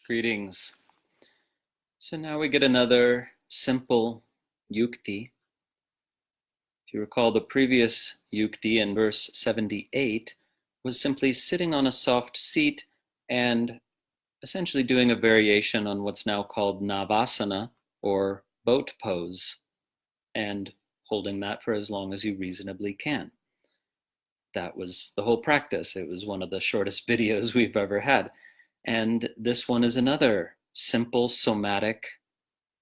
Greetings. So now we get another simple Yukti. If you recall, the previous Yukti in verse 78 was simply sitting on a soft seat and essentially doing a variation on what's now called Navasana, or boat pose, and holding that for as long as you reasonably can. That was the whole practice. It was one of the shortest videos we've ever had. And this one is another simple somatic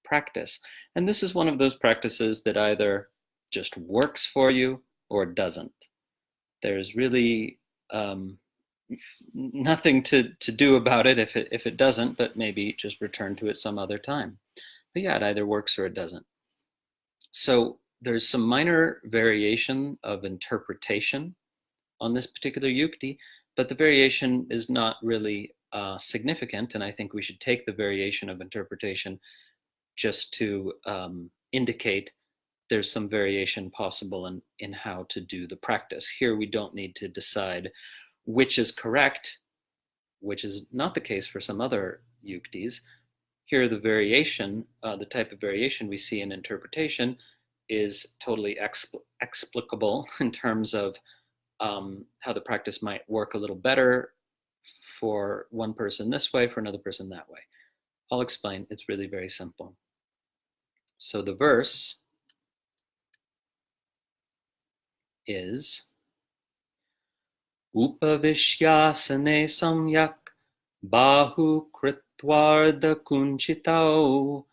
practice. And this is one of those practices that either just works for you or doesn't. There's really nothing to do about it if it doesn't, but maybe just return to it some other time. But yeah, it either works or it doesn't. So there's some minor variation of interpretation on this particular yukti, but the variation is not really significant, and I think we should take the variation of interpretation just to indicate there's some variation possible in how to do the practice. Here we don't need to decide which is correct, which is not the case for some other yuktis. Here the variation, the type of variation we see in interpretation is totally explicable in terms of how the practice might work a little better for one person this way, for another person that way. I'll explain. It's really very simple. So the verse is Upavishyasane samyak bahu kritvarda kunchitau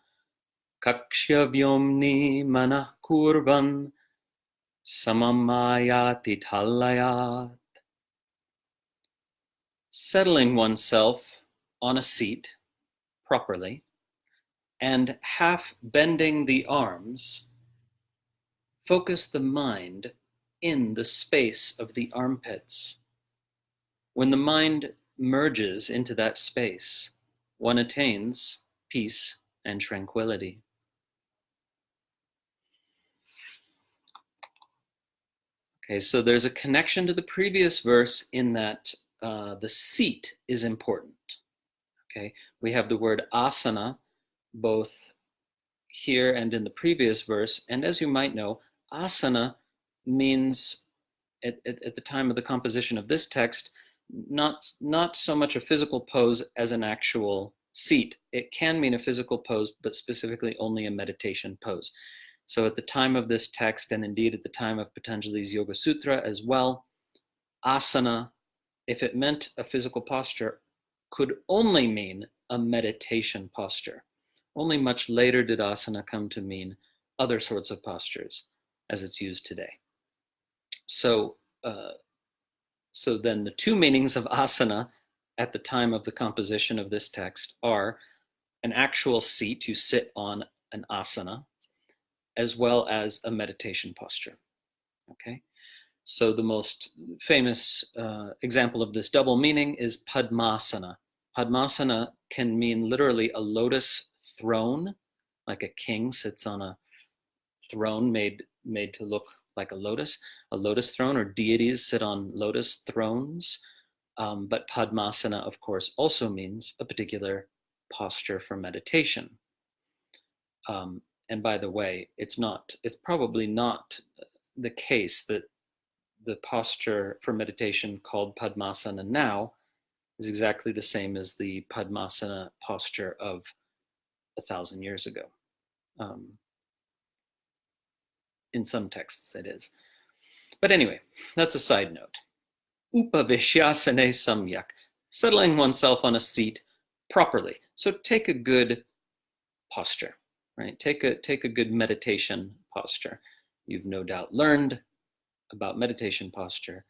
kakṣa-vyomni manah kurvan samamayati thalayat. Settling oneself on a seat properly and half bending the arms, focus the mind in the space of the armpits. When the mind merges into that space, one attains peace and tranquility. Okay, so there's a connection to the previous verse in that the seat is important. Okay, we have the word asana both here and in the previous verse, and as you might know, asana means at the time of the composition of this text not so much a physical pose as an actual seat. It can mean a physical pose, but specifically only a meditation pose. So at the time of this text, and indeed at the time of Patanjali's Yoga Sutra as well, asana, if it meant a physical posture, could only mean a meditation posture. Only much later did asana come to mean other sorts of postures as it's used today. So then the two meanings of asana at the time of the composition of this text are an actual seat, you sit on an asana, as well as a meditation posture. Okay, so the most famous example of this double meaning is padmasana. Padmasana can mean literally a lotus throne, like a king sits on a throne made to look like a lotus throne, or deities sit on lotus thrones. But padmasana, of course, also means a particular posture for meditation. And by the way, it's probably not the case that the posture for meditation called padmasana now is exactly the same as the padmasana posture of 1,000 years ago. In some texts it is. But anyway, that's a side note. Upavishyasane samyak, settling oneself on a seat properly. So take a good posture, right? Take a good meditation posture. You've no doubt learned about meditation posture.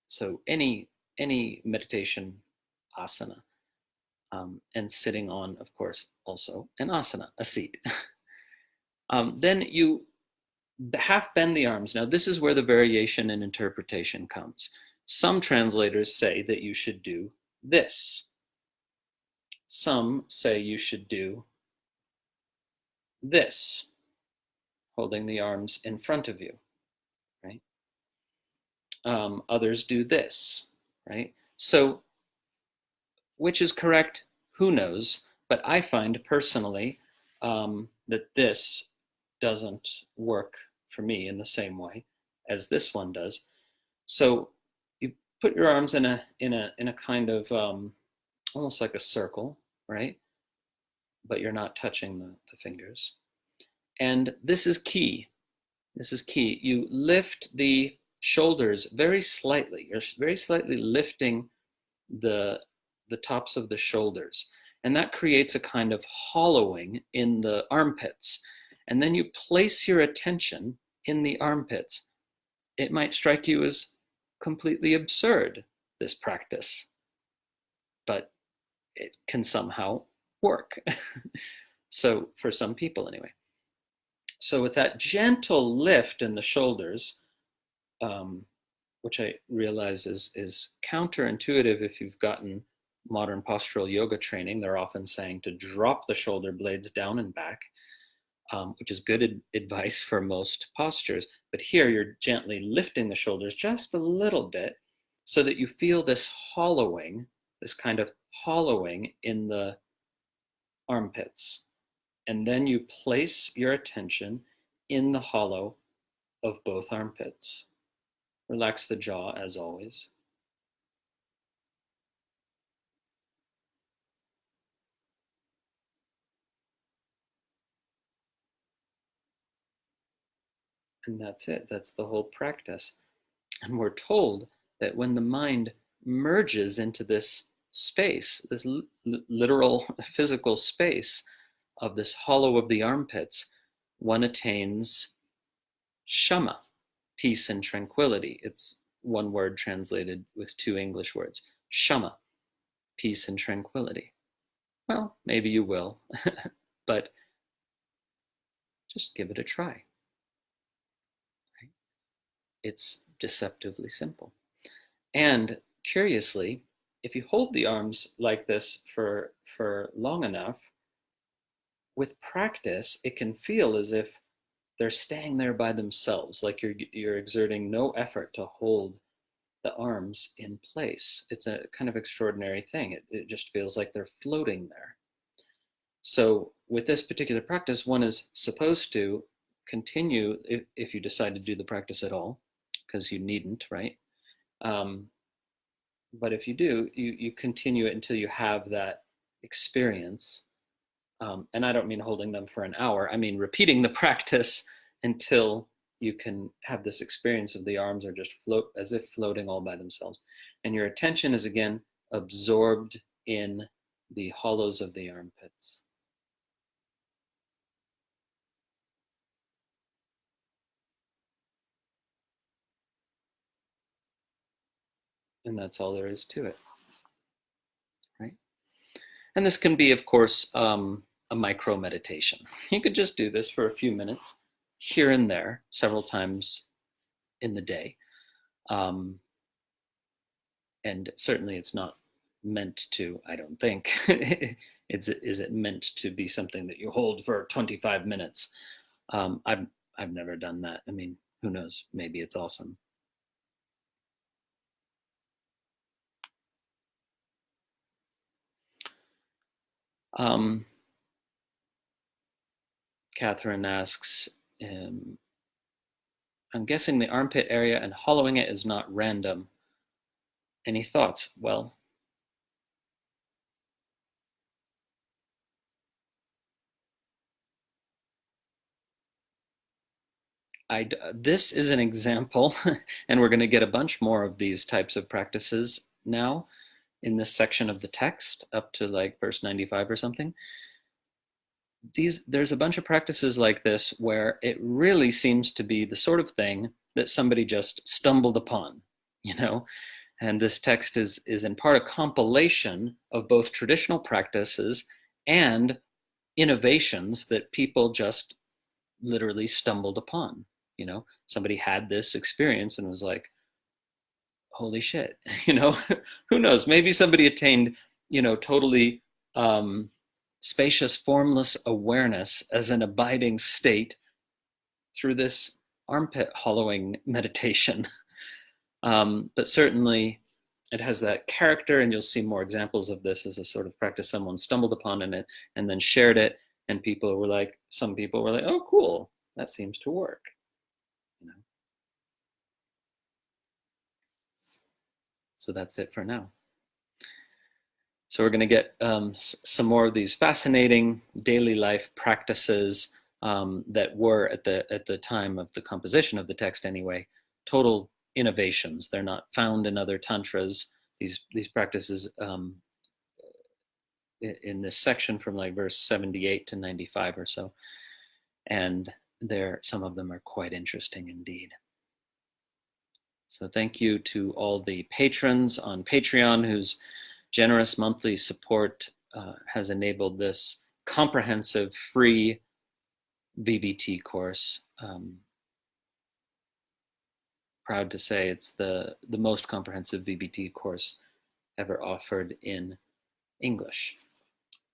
So any meditation asana, and sitting on, of course, also an asana, a seat. Then you half bend the arms. Now this is where the variation in interpretation comes. Some translators say that you should do this. Some say you should do this, holding the arms in front of you, right? Others do this, right? So which is correct? who knows? But I find personally that this doesn't work for me in the same way as this one does. So you put your arms in a kind of almost like a circle, right? But you're not touching the fingers. And this is key. This is key. You lift the shoulders very slightly. You're very slightly lifting the tops of the shoulders. And that creates a kind of hollowing in the armpits. And then you place your attention in the armpits. It might strike you as completely absurd, this practice, but it can somehow work. So for some people anyway. So with that gentle lift in the shoulders, which I realize is counterintuitive if you've gotten modern postural yoga training. They're often saying to drop the shoulder blades down and back, which is good advice for most postures. But here you're gently lifting the shoulders just a little bit so that you feel this hollowing, this kind of hollowing in the armpits. And then you place your attention in the hollow of both armpits. Relax the jaw as always. And that's it. That's the whole practice. And we're told that when the mind merges into this space, this literal physical space of this hollow of the armpits, one attains shama, peace and tranquility. It's one word translated with two English words. Shama, peace and tranquility. Well, maybe you will, but just give it a try. It's deceptively simple. And curiously, if you hold the arms like this for long enough, with practice, it can feel as if they're staying there by themselves, like you're exerting no effort to hold the arms in place. It's a kind of extraordinary thing. It just feels like they're floating there. So with this particular practice, one is supposed to continue, if you decide to do the practice at all, because you needn't, right? But if you do, you continue it until you have that experience. And I don't mean holding them for an hour. I mean repeating the practice until you can have this experience of the arms are just float as if floating all by themselves. And your attention is again absorbed in the hollows of the armpits. And that's all there is to it, right? And this can be, of course, a micro meditation. You could just do this for a few minutes here and there, several times in the day. And certainly it's not meant to, I don't think, is it meant to be something that you hold for 25 minutes? I've never done that. I mean, who knows? Maybe it's awesome. Catherine asks, I'm guessing the armpit area and hollowing it is not random. Any thoughts? Well, this is an example, and we're going to get a bunch more of these types of practices now in this section of the text up to like verse 95 or something. There's a bunch of practices like this where it really seems to be the sort of thing that somebody just stumbled upon, you know? And this text is in part a compilation of both traditional practices and innovations that people just literally stumbled upon. You know, somebody had this experience and was like, holy shit, you know, who knows? Maybe somebody attained, you know, totally spacious, formless awareness as an abiding state through this armpit hollowing meditation. But certainly it has that character, and you'll see more examples of this as a sort of practice someone stumbled upon in it and then shared it, and some people were like, oh, cool, that seems to work. You know? So that's it for now. So we're going to get some more of these fascinating daily life practices that were at the time of the composition of the text anyway, total innovations. They're not found in other tantras. These practices in this section from like verse 78 to 95 or so, and some of them are quite interesting indeed. So thank you to all the patrons on Patreon whose generous monthly support has enabled this comprehensive free VBT course. Proud to say it's the most comprehensive VBT course ever offered in English.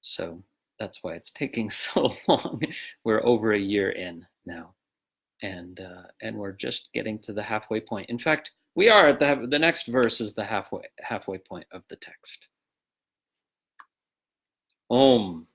So that's why it's taking so long. We're over a year in now, and we're just getting to the halfway point. In fact, we are at the next verse is the halfway point of the text. Om